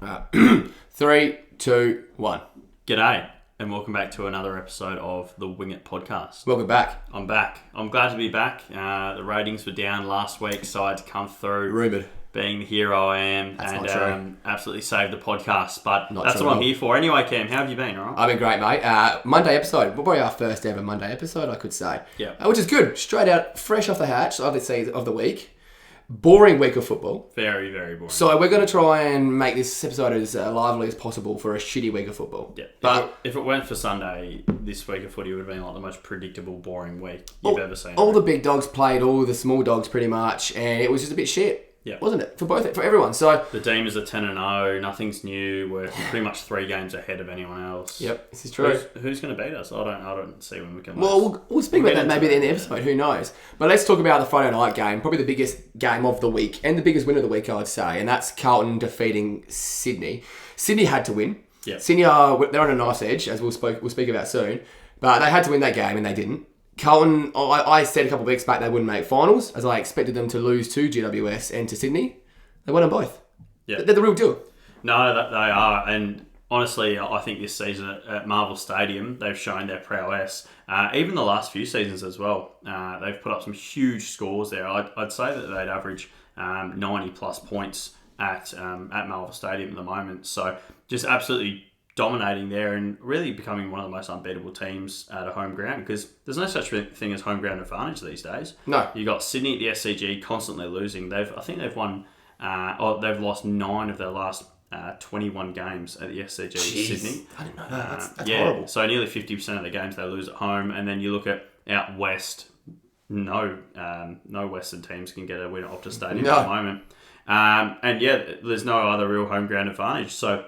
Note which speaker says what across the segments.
Speaker 1: Three, two, one.
Speaker 2: G'day, and welcome back to another episode of the Wing It podcast.
Speaker 1: Welcome back.
Speaker 2: I'm back. I'm glad to be back. The ratings were down last week, so I had to come through.
Speaker 1: Rumoured.
Speaker 2: Being the hero I am.
Speaker 1: That's
Speaker 2: and
Speaker 1: not true.
Speaker 2: Absolutely saved the podcast. But
Speaker 1: Not
Speaker 2: that's
Speaker 1: true
Speaker 2: what
Speaker 1: at
Speaker 2: I'm
Speaker 1: all.
Speaker 2: here for. Anyway, Cam, how have you been, alright?
Speaker 1: I've been great, mate. Monday episode. Probably our first ever Monday episode, I could say.
Speaker 2: Yeah.
Speaker 1: Which is good. Straight out, fresh off the hatch of the season, of the week. Boring week of football.
Speaker 2: Very, very boring.
Speaker 1: So we're going to try and make this episode as lively as possible for a shitty week of football.
Speaker 2: Yeah.
Speaker 1: But
Speaker 2: if it weren't for Sunday, this week of footy would have been like the most predictable, boring week you've ever seen.
Speaker 1: all the big dogs played all the small dogs pretty much, and it was just a bit shit.
Speaker 2: Yeah.
Speaker 1: Wasn't it? For everyone. So
Speaker 2: The Demons are 10-0, nothing's new. We're pretty much 3 games ahead of anyone else.
Speaker 1: Yep, this is true.
Speaker 2: Who's going to beat us? I don't see when we can.
Speaker 1: Well, we'll speak about that maybe at the end of the
Speaker 2: episode.
Speaker 1: episode. Who knows? But let's talk about the Friday night game. Probably the biggest game of the week and the biggest win of the week, I would say. And that's Carlton defeating Sydney. Sydney had to win.
Speaker 2: Yeah.
Speaker 1: Sydney they're on a nice edge, as we'll speak about soon. But they had to win that game and they didn't. Carlton, I said a couple of weeks back they wouldn't make finals, as I expected them to lose to GWS and to Sydney. They won them both.
Speaker 2: Yeah.
Speaker 1: They're the real deal.
Speaker 2: No, they are. And honestly, I think this season at Marvel Stadium, they've shown their prowess. Even the last few seasons as well. They've put up some huge scores there. I'd say that they'd average 90 plus points at Marvel Stadium at the moment. So just absolutely dominating there and really becoming one of the most unbeatable teams at a home ground, because there's no such thing as home ground advantage these days.
Speaker 1: No.
Speaker 2: You got Sydney at the SCG constantly losing. I think they've won. They've lost 9 of their last 21 games at the SCG
Speaker 1: Jeez,
Speaker 2: Sydney.
Speaker 1: I didn't know that. That's
Speaker 2: Yeah,
Speaker 1: horrible.
Speaker 2: so nearly 50% of the games they lose at home, and then you look at out west. No Western teams can get a win at Optus Stadium
Speaker 1: No.
Speaker 2: at the moment, and yeah, there's no other real home ground advantage. So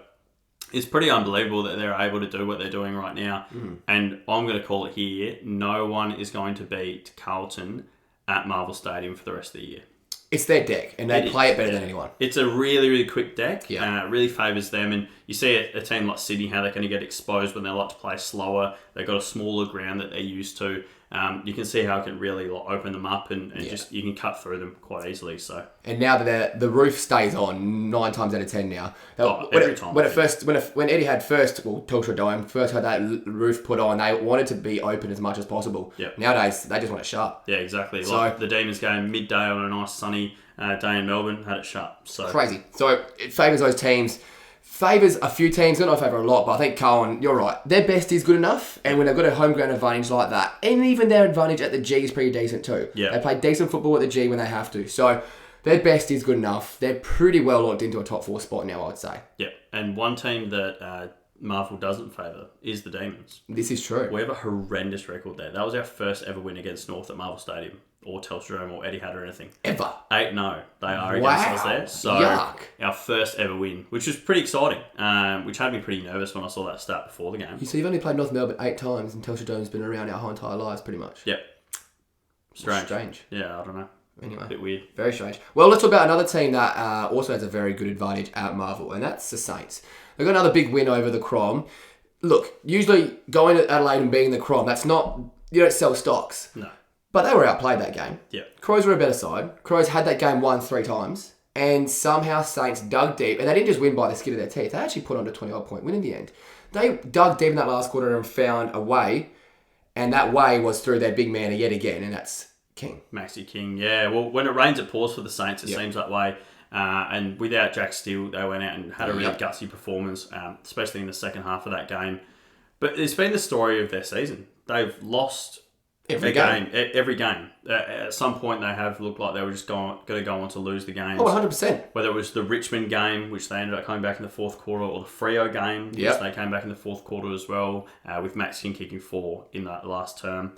Speaker 2: it's pretty unbelievable that they're able to do what they're doing right now. And I'm going to call it here: no one is going to beat Carlton at Marvel Stadium for the rest of the year.
Speaker 1: It's their deck, and they play it better than anyone.
Speaker 2: It's a really, really quick deck.
Speaker 1: Yeah.
Speaker 2: It really favours them. And you see a team like Sydney, how they're going to get exposed when they like to play slower. They've got a smaller ground that they're used to. You can see how it can really open them up and just you can cut through them quite easily. So
Speaker 1: And now that the roof stays on 9 times out of 10 now.
Speaker 2: Every time.
Speaker 1: When Eddie had Telstra Dome first had that roof put on, they wanted to be open as much as possible.
Speaker 2: Yep.
Speaker 1: Nowadays, they just want it shut.
Speaker 2: Yeah, exactly.
Speaker 1: So-
Speaker 2: Like the Demons game midday on a nice sunny day in Melbourne, had it shut. So
Speaker 1: Crazy. So it favours those teams. Favours a few teams, not favour a lot, but I think Carlton, you're right. Their best is good enough, and when they've got a home ground advantage like that, and even their advantage at the G is pretty decent too.
Speaker 2: Yeah.
Speaker 1: They play decent football at the G when they have to. So their best is good enough. They're pretty well locked into a top 4 spot now, I would say.
Speaker 2: yeah, and one team that Marvel doesn't favour is the Demons.
Speaker 1: This is true.
Speaker 2: We have a horrendous record there. That was our first ever win against North at Marvel Stadium, or Telstra Dome, or Etihad, or anything.
Speaker 1: Ever.
Speaker 2: 8-0 they are
Speaker 1: Wow.
Speaker 2: against us there. So
Speaker 1: Yuck.
Speaker 2: our first ever win, which was pretty exciting, which had me pretty nervous when I saw that stat before the game.
Speaker 1: So you've only played North Melbourne 8 times, and Telstra Dome's been around our whole entire lives, pretty much.
Speaker 2: Yep. Strange. Yeah, I don't know.
Speaker 1: Anyway.
Speaker 2: A bit weird.
Speaker 1: Very strange. Well, let's talk about another team that also has a very good advantage at Marvel, and that's the Saints. They've got another big win over the Crom. Look, usually going to Adelaide and being the Crom, that's not... You don't sell stocks.
Speaker 2: No.
Speaker 1: But they were outplayed that game.
Speaker 2: Yeah.
Speaker 1: Crows were a better side. Crows had that game won 3 times, and somehow Saints dug deep, and they didn't just win by the skin of their teeth. They actually put on a 20-odd point win in the end. They dug deep in that last quarter and found a way, and that way was through their big man yet again, and that's King.
Speaker 2: Maxi King, yeah. Well, when it rains, it pours for the Saints. It seems that way. And without Jack Steele, they went out and had a really gutsy performance, especially in the second half of that game. But it's been the story of their season. They've lost every game. At some point, they have looked like they were just going to go on to lose the games.
Speaker 1: Oh, 100%.
Speaker 2: Whether it was the Richmond game, which they ended up coming back in the fourth quarter, or the Freo game, which they came back in the fourth quarter as well, with Max King kicking 4 in that last term,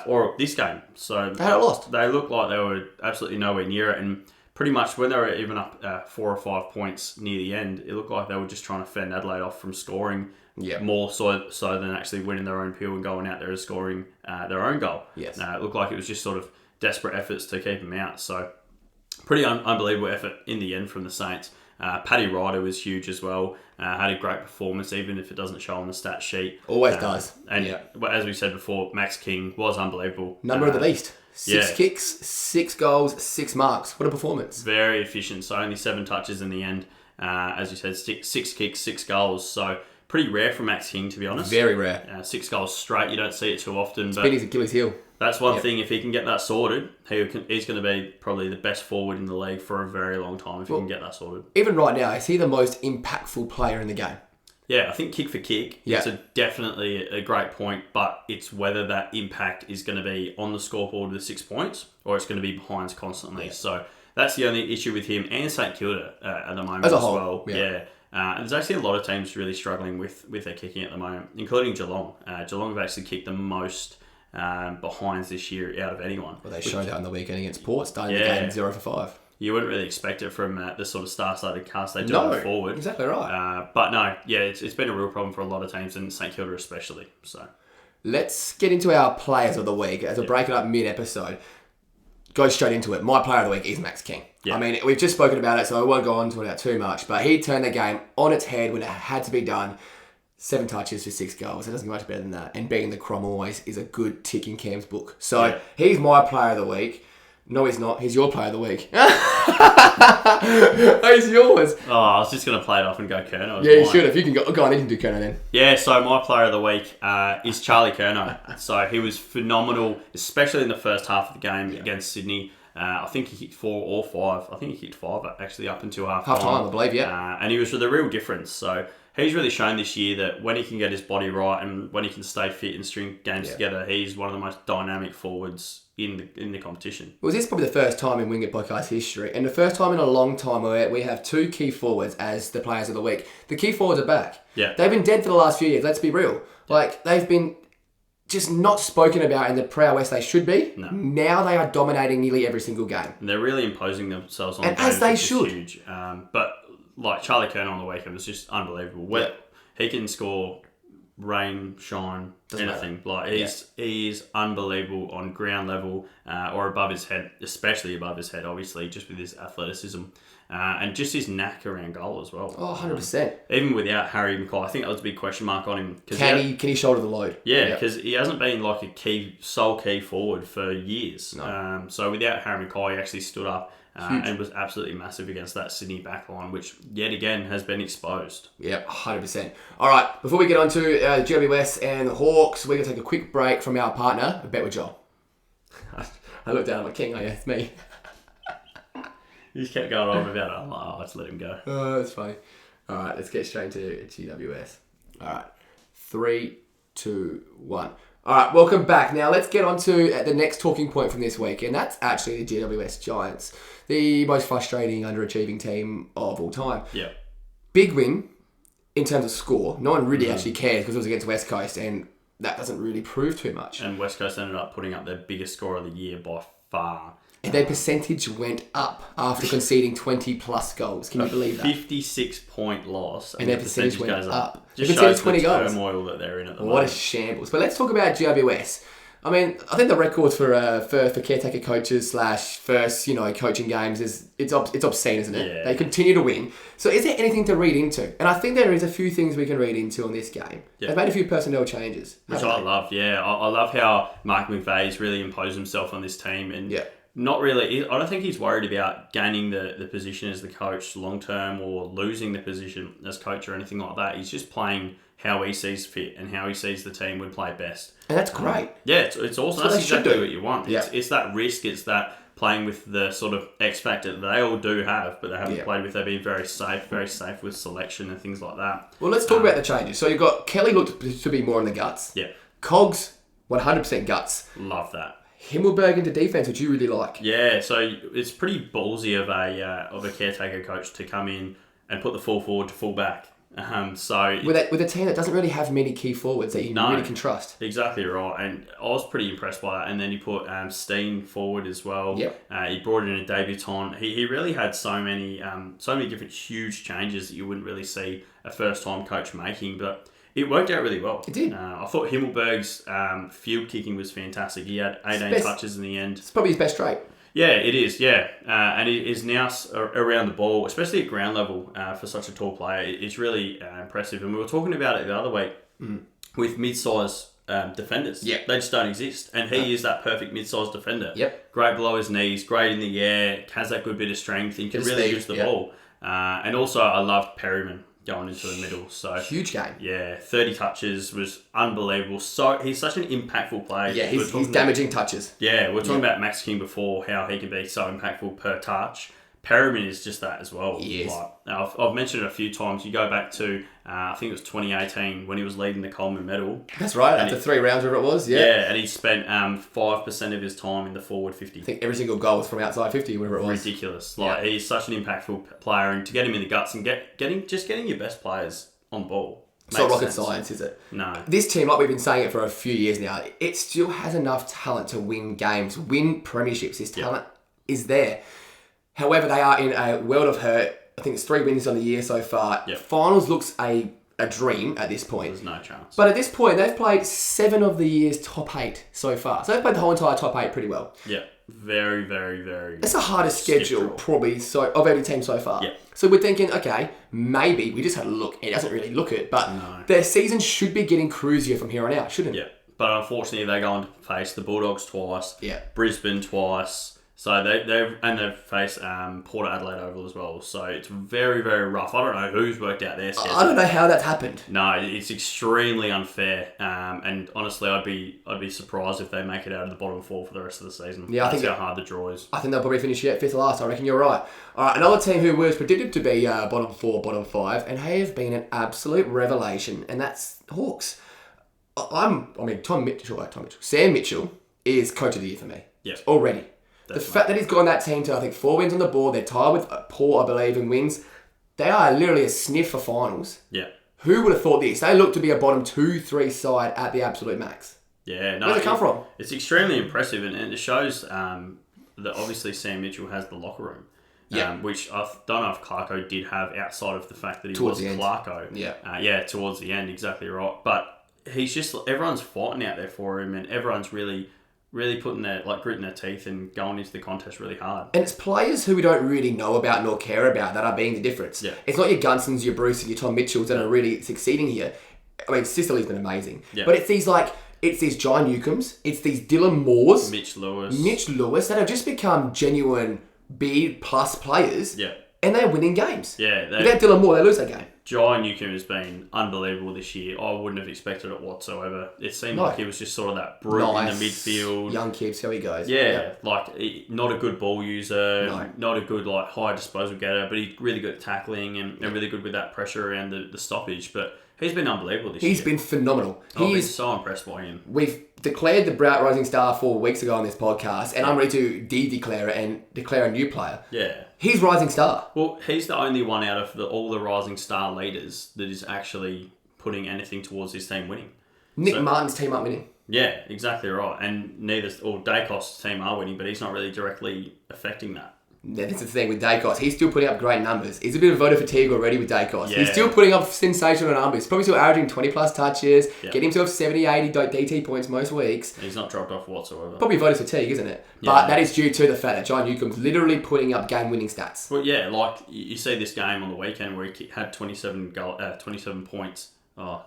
Speaker 2: or this game. So
Speaker 1: They had it lost.
Speaker 2: They looked like they were absolutely nowhere near it, and pretty much when they were even up 4 or 5 points near the end, it looked like they were just trying to fend Adelaide off from scoring.
Speaker 1: Yeah.
Speaker 2: More so than actually winning their own pill and going out there and scoring their own goal.
Speaker 1: Yes.
Speaker 2: It looked like it was just sort of desperate efforts to keep them out. So pretty unbelievable effort in the end from the Saints. Paddy Ryder was huge as well. Had a great performance, even if it doesn't show on the stat sheet.
Speaker 1: Always does.
Speaker 2: And as we said before, Max King was unbelievable.
Speaker 1: Number of the beast. 6 kicks, 6 goals, 6 marks. What a performance.
Speaker 2: Very efficient. So only 7 touches in the end. As you said, six kicks, 6 goals. So pretty rare for Max King, to be honest.
Speaker 1: Very rare.
Speaker 2: 6 goals straight. You don't see it too often.
Speaker 1: It's been his Achilles heel.
Speaker 2: That's one thing. If he can get that sorted, he's going to be probably the best forward in the league for a very long time if he can get that sorted.
Speaker 1: Even right now, is he the most impactful player in the game?
Speaker 2: Yeah, I think kick for kick, it's definitely a great point, but it's whether that impact is going to be on the scoreboard with 6 points or it's going to be behinds constantly. Yeah. So that's the only issue with him and St Kilda at the moment as whole, well. Yeah. And there's actually a lot of teams really struggling with their kicking at the moment, including Geelong. Geelong have actually kicked the most behinds this year out of anyone.
Speaker 1: Well, they showed that on the weekend against Port, starting the game 0 for 5.
Speaker 2: You wouldn't really expect it from the sort of star-studded cast they do going forward.
Speaker 1: Exactly right.
Speaker 2: But no, it's been a real problem for a lot of teams, and St Kilda especially. So
Speaker 1: let's get into our players of the week as we break it up mid-episode. Go straight into it. My player of the week is Max King. Yeah. I mean, we've just spoken about it, so I won't go on to it too much, but he turned the game on its head when it had to be done. 7 touches for 6 goals. It doesn't get much better than that. And beating the Crom always is a good tick in Cam's book. So he's my player of the week. No, he's not. He's your player of the week. He's yours.
Speaker 2: Oh, I was just going to play it off and go Curnow.
Speaker 1: Yeah, you should. If you can go on, you can do Curnow then.
Speaker 2: Yeah, so my player of the week is Charlie Curnow. So he was phenomenal, especially in the first half of the game against Sydney. I think he hit 4 or 5. I think he hit 5 actually up until half time,
Speaker 1: I believe, yeah.
Speaker 2: And he was the real difference. So he's really shown this year that when he can get his body right and when he can stay fit and string games together, he's one of the most dynamic forwards in the competition.
Speaker 1: Well, this is probably the first time in Wingit Podcast history, and the first time in a long time where we have 2 key forwards as the players of the week. The key forwards are back.
Speaker 2: Yeah.
Speaker 1: They've been dead for the last few years, let's be real. Like, they've been just not spoken about in the prowess they should be.
Speaker 2: No.
Speaker 1: Now they are dominating nearly every single game.
Speaker 2: And they're really imposing themselves on
Speaker 1: and
Speaker 2: games,
Speaker 1: as they
Speaker 2: which
Speaker 1: should.
Speaker 2: Is huge. But like Charlie Curnow on the weekend was just unbelievable. He can score rain, shine, anything. Like he's unbelievable on ground level or above his head, especially above his head, obviously, just with his athleticism and just his knack around goal as well.
Speaker 1: Oh, 100%.
Speaker 2: Even without Harry McCall, I think that was a big question mark on him.
Speaker 1: Can he shoulder the load?
Speaker 2: Yeah, because he hasn't been like a sole key forward for years.
Speaker 1: No.
Speaker 2: So without Harry McCall, he actually stood up and was absolutely massive against that Sydney backline, which yet again has been exposed.
Speaker 1: Yep, 100%. All right, before we get on to GWS and the Hawks, we're going to take a quick break from our partner, Bet with Joel. I looked down, I'm like, King, oh yeah, it's me.
Speaker 2: You just kept going on about it. I'm like, oh, let's let him go.
Speaker 1: Oh, that's funny. All right, let's get straight into GWS. All right, 3, 2, 1. All right, welcome back. Now, let's get on to the next talking point from this week, and that's actually the GWS Giants, the most frustrating, underachieving team of all time.
Speaker 2: Yeah.
Speaker 1: Big win in terms of score. No one really actually cares because it was against West Coast, and that doesn't really prove too much.
Speaker 2: And West Coast ended up putting up their biggest score of the year by far.
Speaker 1: And their percentage went up after conceding 20-plus goals. Can you believe that?
Speaker 2: 56-point loss,
Speaker 1: and their percentage went
Speaker 2: goes
Speaker 1: up.
Speaker 2: Just shows 20 the turmoil that they're in at the moment.
Speaker 1: What a shambles. But let's talk about GWS. I mean, I think the records for caretaker coaches / first, coaching games it's obscene, isn't it?
Speaker 2: Yeah.
Speaker 1: They continue to win. So is there anything to read into? And I think there is a few things we can read into on this game. Yeah. They've made a few personnel changes.
Speaker 2: Which I love, yeah. I love how Mark McVeigh's really imposed himself on this team. And not really, I don't think he's worried about gaining the position as the coach long term or losing the position as coach or anything like that. He's just playing how he sees fit and how he sees the team would play best.
Speaker 1: And that's great.
Speaker 2: It's awesome. That's exactly what you want.
Speaker 1: Yeah.
Speaker 2: It's that risk, it's that playing with the sort of X factor that they all do have, but they haven't played with. They've been very safe with selection and things like that.
Speaker 1: Well, let's talk about the changes. So you've got Kelly looked to be more in the guts.
Speaker 2: Yeah.
Speaker 1: Cogs, 100% guts.
Speaker 2: Love that.
Speaker 1: Himmelberg into defense, which you really like.
Speaker 2: Yeah, so it's pretty ballsy of a caretaker coach to come in and put the full forward to full back. With a team that doesn't really have many key forwards that you really can trust. Exactly right, and I was pretty impressed by that. And then he put Steen forward as well.
Speaker 1: Yep.
Speaker 2: He brought in a debutant. He really had so many different huge changes that you wouldn't really see a first time coach making, but it worked out really well.
Speaker 1: It did.
Speaker 2: I thought Himmelberg's field kicking was fantastic. He had 18 touches in the end.
Speaker 1: It's probably his best trait.
Speaker 2: Yeah, it is, yeah. And he is now around the ball, especially at ground level for such a tall player. It's really impressive. And we were talking about it the other week with mid-size defenders.
Speaker 1: Yep.
Speaker 2: They just don't exist. And he is that perfect mid-size defender.
Speaker 1: Yep.
Speaker 2: Great below his knees, great in the air, has that good bit of strength. He can really use the ball. And also, I loved Perryman going into the middle. So
Speaker 1: Huge game.
Speaker 2: yeah, 30 touches was unbelievable. So he's such an impactful player.
Speaker 1: Yeah, he's damaging touches.
Speaker 2: Yeah, we're talking about Max King before, how he can be so impactful per touch. Perryman is just that as well.
Speaker 1: He is.
Speaker 2: I've mentioned it a few times. You go back to, I think it was 2018 when he was leading the Coleman medal.
Speaker 1: That's right, after 3 rounds, whatever it was. Yeah,
Speaker 2: and he spent 5% of his time in the forward 50.
Speaker 1: I think every single goal was from outside 50, whatever it was.
Speaker 2: Ridiculous. He's such an impactful player, and to get him in the guts and getting your best players on ball.
Speaker 1: It's not rocket science, is it?
Speaker 2: No.
Speaker 1: This team, like we've been saying it for a few years now, it still has enough talent to win games, win premierships. This talent is there. However, they are in a world of hurt. I think it's 3 wins on the year so far.
Speaker 2: Yep.
Speaker 1: Finals looks a dream at this point.
Speaker 2: There's no chance.
Speaker 1: But at this point, they've played 7 of the year's top 8 so far. So they've played the whole entire top 8 pretty well.
Speaker 2: Yeah. Very, very, very.
Speaker 1: It's the hardest schedule probably of every team so far.
Speaker 2: Yeah.
Speaker 1: So we're thinking, okay, maybe we just had a look. It doesn't really look it, but their season should be getting cruisier from here on out, shouldn't it?
Speaker 2: Yeah. But unfortunately, they go on to face the Bulldogs twice.
Speaker 1: Yeah.
Speaker 2: Brisbane twice. So they've faced Port Adelaide Oval as well. So it's very, very rough. I don't know who's worked out their schedule.
Speaker 1: I don't know how that's happened.
Speaker 2: No, it's extremely unfair. And honestly, I'd be surprised if they make it out of the bottom 4 for the rest of the season.
Speaker 1: Yeah,
Speaker 2: That's how hard the draw is.
Speaker 1: I think they'll probably finish 5th last. I reckon you're right. All right, another team who was predicted to be bottom 4, bottom 5, and have been an absolute revelation, and that's Hawks. Sam Mitchell is coach of the year for me.
Speaker 2: Yes.
Speaker 1: Already.
Speaker 2: Definitely.
Speaker 1: The fact that he's gotten that team to, I think, 4 wins on the board, they're tied with Port, I believe, in wins. They are literally a sniff for finals.
Speaker 2: Yeah.
Speaker 1: Who would have thought this? They look to be a bottom 2-3 side at the absolute max.
Speaker 2: Yeah. No,
Speaker 1: Where's it come from?
Speaker 2: It's extremely impressive, and it shows that obviously Sam Mitchell has the locker room. Which I don't know if Clarko did have outside of the fact that he was Clarko.
Speaker 1: Yeah.
Speaker 2: Towards the end, exactly right. But he's just, everyone's fighting out there for him, and everyone's really putting their, gritting their teeth and going into the contest really hard.
Speaker 1: And it's players who we don't really know about nor care about that are being the difference.
Speaker 2: Yeah.
Speaker 1: It's not your Gunsons, your Bruce, and your Tom Mitchells that are really succeeding here. I mean, Sicily's been amazing.
Speaker 2: Yeah.
Speaker 1: But it's these John Newcombs, it's these Dylan Moores,
Speaker 2: Mitch Lewis
Speaker 1: that have just become genuine B+ players.
Speaker 2: Yeah.
Speaker 1: And they're winning games.
Speaker 2: Yeah.
Speaker 1: Without Dylan Moore, they lose that game.
Speaker 2: Jai Newcomb has been unbelievable this year. I wouldn't have expected it whatsoever. It seemed like he was just sort of that brute in the midfield.
Speaker 1: Young kid, see how he goes.
Speaker 2: Yeah, not a good ball user, not a good high disposal getter, but he's really good at tackling and really good with that pressure around the stoppage. But he's been unbelievable this year.
Speaker 1: He's been phenomenal.
Speaker 2: I've been so impressed by him.
Speaker 1: We've declared the Brout Rising Star 4 weeks ago on this podcast, and I'm ready to de-declare it and declare a new player.
Speaker 2: Yeah.
Speaker 1: He's Rising Star.
Speaker 2: Well, he's the only one out of all the Rising Star leaders that is actually putting anything towards his team winning.
Speaker 1: Nick Martin's team up winning.
Speaker 2: Yeah, exactly right. And Dacos' team are winning, but he's not really directly affecting that.
Speaker 1: Yeah, that's the thing with Dacos. He's still putting up great numbers. He's a bit of voter fatigue already with Dacos.
Speaker 2: Yeah.
Speaker 1: He's still putting up sensational numbers. He's probably still averaging 20 plus touches,
Speaker 2: Yeah.
Speaker 1: getting himself 70, 80 DT points most weeks.
Speaker 2: He's not dropped off whatsoever.
Speaker 1: Probably voter fatigue, isn't it? But that is due to the fact that John Newcomb's literally putting up game-winning stats.
Speaker 2: Well, yeah, you see this game on the weekend where he had 27 points.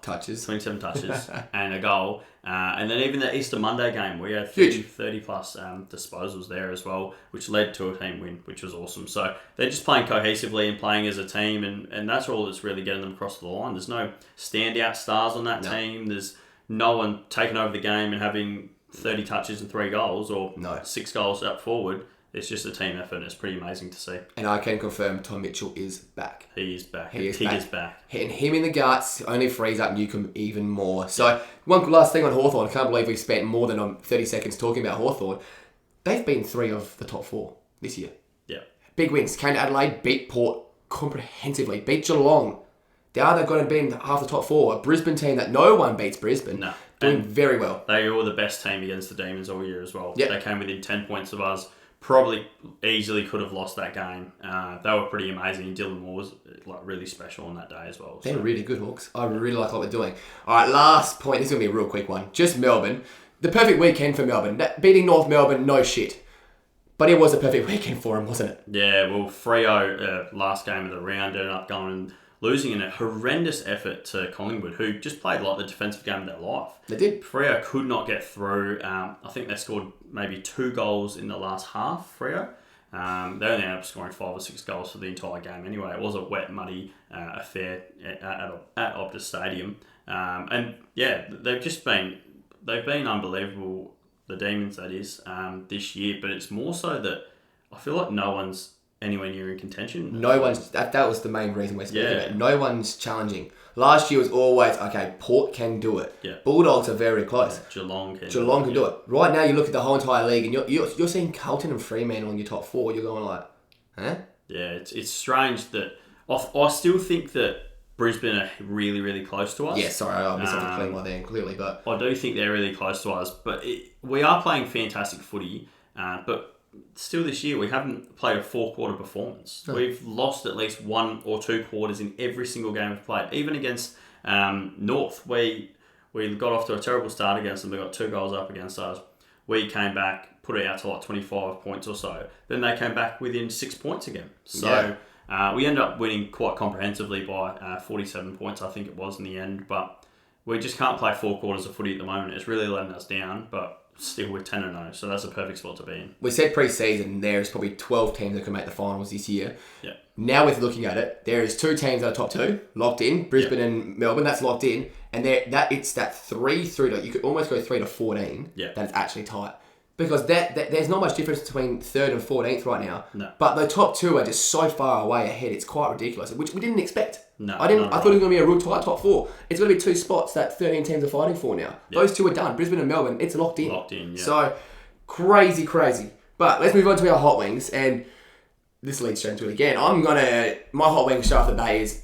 Speaker 1: Touches.
Speaker 2: 27 touches and a goal. And then even the Easter Monday game, we had 30 plus disposals there as well, which led to a team win, which was awesome. So they're just playing cohesively and playing as a team, and that's all that's really getting them across the line. There's no standout stars on that team. There's no one taking over the game and having 30 touches and 3 goals or 6 goals up forward. It's just a team effort, and it's pretty amazing to see.
Speaker 1: And I can confirm Tom Mitchell is back.
Speaker 2: He is back.
Speaker 1: He is
Speaker 2: back.
Speaker 1: Hitting him in the guts only frees up Newcomb even more. So, one last thing on Hawthorn. I can't believe we spent more than 30 seconds talking about Hawthorn. They've been 3 of the top 4 this year.
Speaker 2: Yeah.
Speaker 1: Big wins. Came to Adelaide, beat Port comprehensively, beat Geelong. Now they're going to be in half the top 4. A Brisbane team that no one beats Brisbane.
Speaker 2: No.
Speaker 1: Doing very well.
Speaker 2: They were the best team against the Demons all year as well.
Speaker 1: Yep.
Speaker 2: They came within 10 points of us. Probably easily could have lost that game. They were pretty amazing, and Dylan Moore was really special on that day as well.
Speaker 1: They're really good, Hawks. I really like what they're doing. All right, last point. This is going to be a real quick one. Just Melbourne. The perfect weekend for Melbourne. Beating North Melbourne, no shit. But it was a perfect weekend for them, wasn't it?
Speaker 2: Yeah, well, Freo, last game of the round, ended up going and losing in a horrendous effort to Collingwood, who just played the defensive game of their life.
Speaker 1: They did.
Speaker 2: Freo could not get through. I think they scored maybe 2 goals in the last half, Freo. They only ended up scoring 5 or 6 goals for the entire game anyway. It was a wet, muddy affair at Optus Stadium. And yeah, they've been unbelievable, the Demons that is, this year. But it's more so that I feel like no one's anywhere near in contention.
Speaker 1: No one's... That was the main reason we're speaking about it.
Speaker 2: Yeah.
Speaker 1: No one's challenging. Last year was always, okay, Port can do it.
Speaker 2: Yeah.
Speaker 1: Bulldogs are very close.
Speaker 2: Geelong can
Speaker 1: do it. Right now, you look at the whole entire league and you're seeing Carlton and Fremantle in your top 4. You're going like, huh?
Speaker 2: Yeah, it's strange that... I still think that Brisbane are really, really close to us.
Speaker 1: Yeah, sorry, I missed off the clean one there, clearly, but...
Speaker 2: I do think they're really close to us, but we are playing fantastic footy, but still this year we haven't played a 4-quarter performance. No. We've lost at least 1 or 2 quarters in every single game we've played. Even against North, we got off to a terrible start against them. They got 2 goals up against us. We came back, put it out to like 25 points or so. Then they came back within 6 points again. So we ended up winning quite comprehensively by 47 points, I think it was in the end. But we just can't play 4 quarters of footy at the moment. It's really letting us down, but still we're 10-0, so that's a perfect spot to be in.
Speaker 1: We said pre-season there's probably 12 teams that can make the finals this year.
Speaker 2: Yeah.
Speaker 1: Now with looking at it, there is 2 teams that are top 2, locked in, Brisbane and Melbourne, that's locked in. And it's that 3 through to, you could almost go 3 to 14, that it's actually tight. Because there's not much difference between 3rd and 14th right now.
Speaker 2: No.
Speaker 1: But the top 2 are just so far away ahead, it's quite ridiculous, which we didn't expect.
Speaker 2: No,
Speaker 1: I thought it was going to be a real tight top 4. It's going to be 2 spots that 13 teams are fighting for now. Yep. Those 2 are done. Brisbane and Melbourne, it's locked in.
Speaker 2: Yeah.
Speaker 1: So, crazy. But let's move on to our hot wings, and this leads straight into it again. My hot wing show of the day is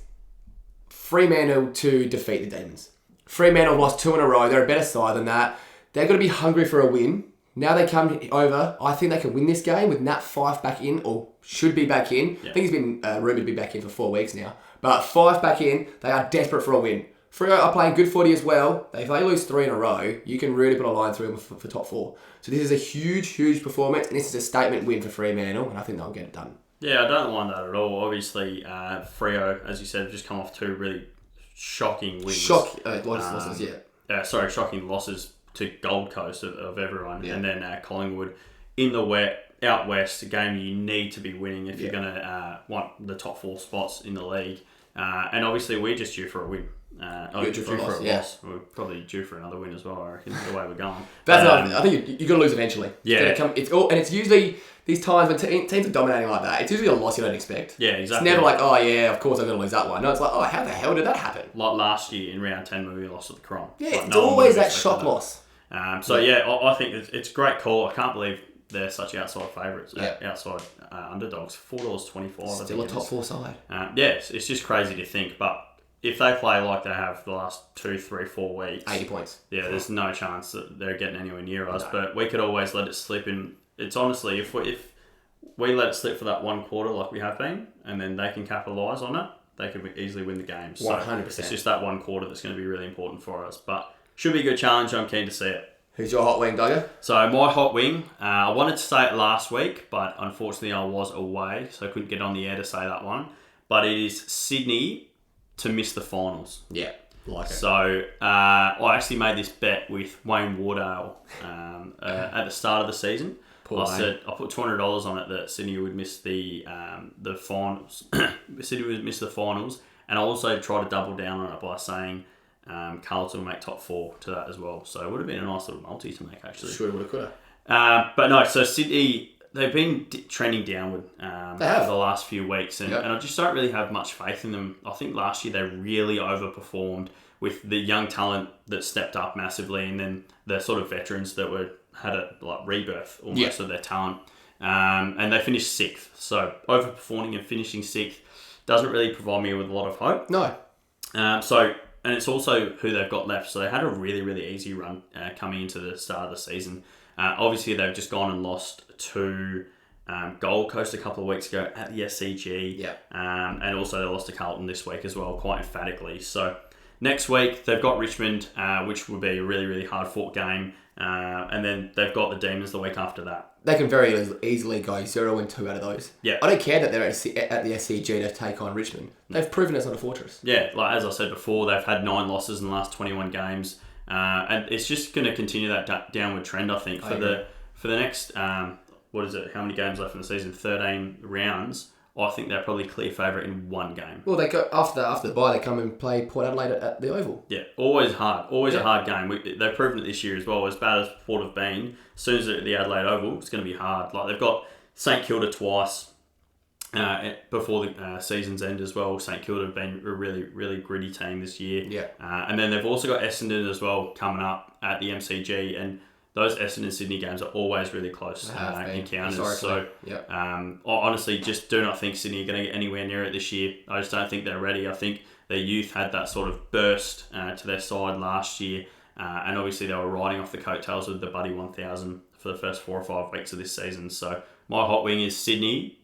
Speaker 1: Fremantle to defeat the Demons. Fremantle have lost 2 in a row. They're a better side than that. They're going to be hungry for a win. Now they come over. I think they can win this game with Nat Fyfe back in, or should be back in.
Speaker 2: Yeah.
Speaker 1: I think he's been rumoured to be back in for 4 weeks now. But Fyfe back in, they are desperate for a win. Freo are playing good footy as well. If they lose 3 in a row, you can really put a line through them for top 4. So this is a huge performance, and this is a statement win for Fremantle, and I think they'll get it done.
Speaker 2: Yeah, I don't mind that at all. Obviously, Freo, as you said, have just come off 2 really shocking wins.
Speaker 1: Losses, yeah.
Speaker 2: Shocking losses to Gold Coast of everyone.
Speaker 1: Yeah.
Speaker 2: And then Collingwood in the wet, out west, a game you need to be winning if you're going to want the top 4 spots in the league. And obviously, we're just due for a win.
Speaker 1: Due for a loss.
Speaker 2: We're probably due for another win as well, I reckon, the way we're going.
Speaker 1: I think you're going to lose eventually.
Speaker 2: Yeah.
Speaker 1: It's usually these times when teams are dominating like that, it's usually a loss you don't expect.
Speaker 2: Yeah, exactly.
Speaker 1: It's never like, oh yeah, of course I'm going to lose that one. No, it's like, oh, how the hell did that happen?
Speaker 2: Like last year in round 10 when we lost at the Crom.
Speaker 1: Yeah,
Speaker 2: like,
Speaker 1: it's always that shock loss.
Speaker 2: I think it's a great call. I can't believe they're such outside favourites, outside underdogs. $4.25.
Speaker 1: Still a top 4 side.
Speaker 2: It's just crazy to think. But if they play like they have the last 2, 3, 4 weeks,
Speaker 1: 80 points.
Speaker 2: Yeah, there's no chance that they're getting anywhere near us. No. But we could always let it slip. And it's honestly, if we let it slip for that 1 quarter like we have been, and then they can capitalise on it, they could easily win the game. So
Speaker 1: 100%.
Speaker 2: It's just that 1 quarter that's going to be really important for us. But should be a good challenge. I'm keen to see it.
Speaker 1: Who's your hot wing, Duggar?
Speaker 2: So my hot wing, I wanted to say it last week, but unfortunately I was away, so I couldn't get on the air to say that one. But it is Sydney to miss the finals.
Speaker 1: Yeah, like it.
Speaker 2: So I actually made this bet with Wayne Wardale at the start of the season. I put $200 on it that Sydney would miss the finals. Sydney would miss the finals, and I also tried to double down on it by saying Carlton will make top 4 to that as well. So it would have been a nice little multi to make, actually.
Speaker 1: Sure, would have, could have.
Speaker 2: But no, so Sydney, they've been trending downward for the last few weeks, and I just don't really have much faith in them. I think last year they really overperformed with the young talent that stepped up massively, and then the sort of veterans that had a rebirth almost of their talent. And they finished 6th. So overperforming and finishing 6th doesn't really provide me with a lot of hope.
Speaker 1: No.
Speaker 2: And it's also who they've got left. So they had a really, really easy run coming into the start of the season. Obviously, they've just gone and lost to Gold Coast a couple of weeks ago at the SCG.
Speaker 1: Yeah.
Speaker 2: And also they lost to Carlton this week as well, quite emphatically. So next week, they've got Richmond, which will be a really, really hard-fought game. And then they've got the Demons the week after that.
Speaker 1: They can very easily go 0-2 out of those.
Speaker 2: Yeah.
Speaker 1: I don't care that they're at the SCG to take on Richmond. They've proven it's not a fortress.
Speaker 2: Yeah, like as I said before, they've had 9 losses in the last 21 games. And it's just going to continue that downward trend, I think, for the next what is it? How many games left in the season? 13 rounds. I think they're probably clear favourite in one game.
Speaker 1: Well, they go after the bye. They come and play Port Adelaide at the Oval.
Speaker 2: Yeah, always hard. Always a hard game. They've proven it this year as well. As bad as Port have been, as soon as they're at the Adelaide Oval, it's going to be hard. Like they've got St Kilda twice before the season's end as well. St Kilda have been a really, really gritty team this year.
Speaker 1: Yeah.
Speaker 2: And then they've also got Essendon as well coming up at the MCG, and those Essendon Sydney games are always really close encounters. So, I honestly just do not think Sydney are going to get anywhere near it this year. I just don't think they're ready. I think their youth had that sort of burst to their side last year, and obviously they were riding off the coattails of the Buddy 1000 for the first 4 or 5 weeks of this season. So my hot wing is Sydney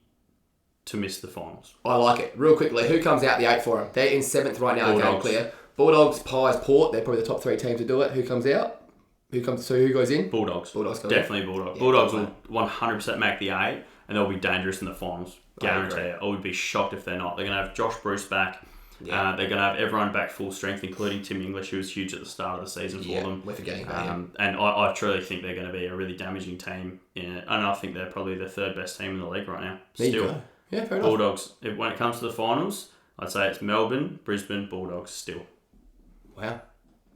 Speaker 2: to miss the finals.
Speaker 1: I like it. Real quickly, who comes out the 8 for them? They're in 7th right now.
Speaker 2: Bulldogs.
Speaker 1: Game clear. Bulldogs, Pies, Port. They're probably the top 3 teams to do it. Who comes out? Who goes in?
Speaker 2: Bulldogs.
Speaker 1: Bulldogs go
Speaker 2: Definitely
Speaker 1: in.
Speaker 2: Bulldogs.
Speaker 1: Yeah,
Speaker 2: Bulldogs
Speaker 1: definitely.
Speaker 2: will 100% make the 8, and they'll be dangerous in the finals. Guarantee it. I would be shocked if they're not. They're going to have Josh Bruce back. Yeah. They're going to have everyone back full strength, including Tim English, who was huge at the start of the season for them.
Speaker 1: We're forgetting about him.
Speaker 2: And I truly think they're going to be a really damaging team. And I think they're probably the 3rd best team in the league right now.
Speaker 1: There
Speaker 2: Still.
Speaker 1: you go. Yeah, fair enough.
Speaker 2: Bulldogs. When it comes to the finals, I'd say it's Melbourne, Brisbane, Bulldogs still.
Speaker 1: Wow.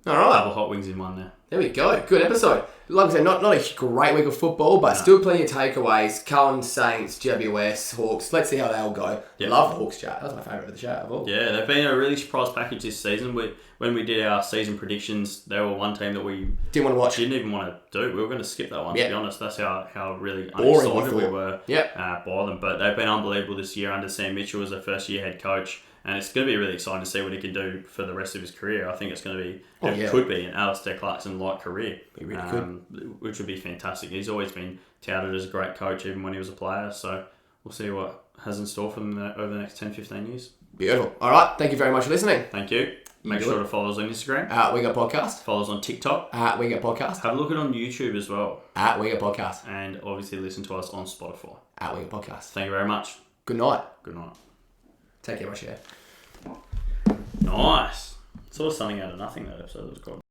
Speaker 1: All right.
Speaker 2: Double hot wings in one there.
Speaker 1: There we go. Good episode. Like I said, not a great week of football, but still plenty of takeaways. Carlton, Saints, GWS, Hawks. Let's see how they all go.
Speaker 2: Yep.
Speaker 1: Love the Hawks chat. That was my favourite of the chat of all.
Speaker 2: Yeah, they've been a really surprise package this season. When we did our season predictions, they were one team that we
Speaker 1: Didn't want to watch.
Speaker 2: didn't even want to do. We were going to skip that one, to be honest. That's how really
Speaker 1: Boring
Speaker 2: unexcited we were
Speaker 1: Yep.
Speaker 2: by them. But they've been unbelievable this year under Sam Mitchell as a first-year head coach. And it's going to be really exciting to see what he can do for the rest of his career. I think it's going to be, could be an Alistair Clarkson-like career.
Speaker 1: He really could.
Speaker 2: Which would be fantastic. He's always been touted as a great coach, even when he was a player. So we'll see what has in store for them over the next 10, 15 years.
Speaker 1: Beautiful. All right. Thank you very much for listening.
Speaker 2: Thank you. Make sure to follow us on Instagram.
Speaker 1: We got podcast.
Speaker 2: Follow us on TikTok.
Speaker 1: We got podcast.
Speaker 2: Have a look at it on YouTube as well.
Speaker 1: We got podcast.
Speaker 2: And obviously listen to us on Spotify.
Speaker 1: We got podcast.
Speaker 2: Thank you very much.
Speaker 1: Good night.
Speaker 2: Good night.
Speaker 1: Take care, my share.
Speaker 2: Nice. Sort of something out of nothing, that episode was called.